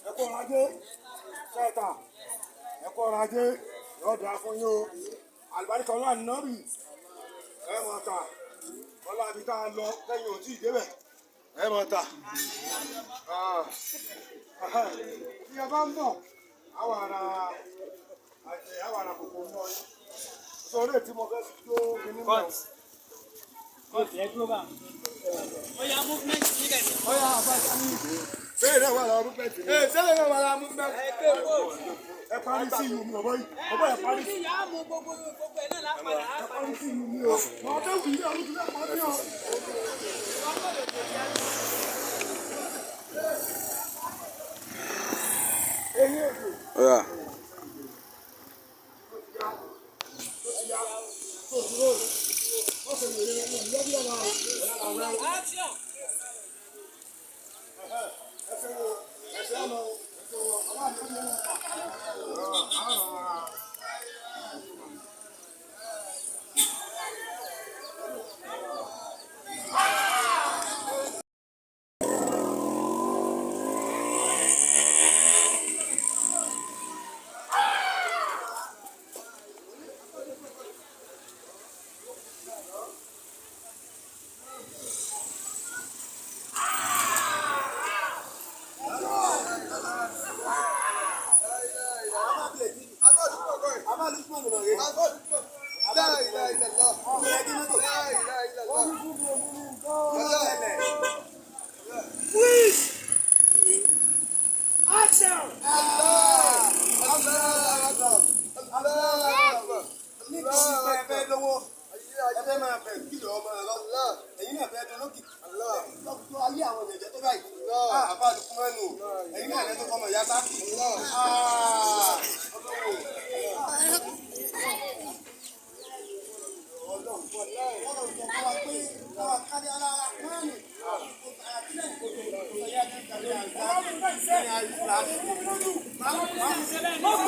ẹ̀kọ́ ọ̀rọ̀ ajé ṣẹ́ta ẹ̀kọ́ ọ̀rọ̀ ajé yóò dáa fún yín o àlùbáríkà ọlọ́run náà bì ẹ̀ mọ̀ ta ọlá àbí tá a lọ lẹ́yìn òtí ìdébẹ̀ ẹ̀ mọ̀ ta tí a bá ń bọ̀ àwọn ará kòkó ń bọ̀ sórí ètí mo fẹ́ fi tó kíní mọ́. Oya movement nílẹ̀ ni. Oya àbájá ní bẹ́ẹ̀ náà wà láwọn movement ní. Sẹ́lẹ̀ náà wà láwọn movement. Ẹ parí sí ìlú mi ọ̀bọ̀ yìí. Ọ̀bọ̀ ẹ parí sí. Ìyá àmú gbogbo ẹ̀ náà lápàdà. Ẹ parí sí ìlú mi o. Màá bẹ́ẹ̀ wù yí ọdún tó fẹ́ parí o. Oya. Move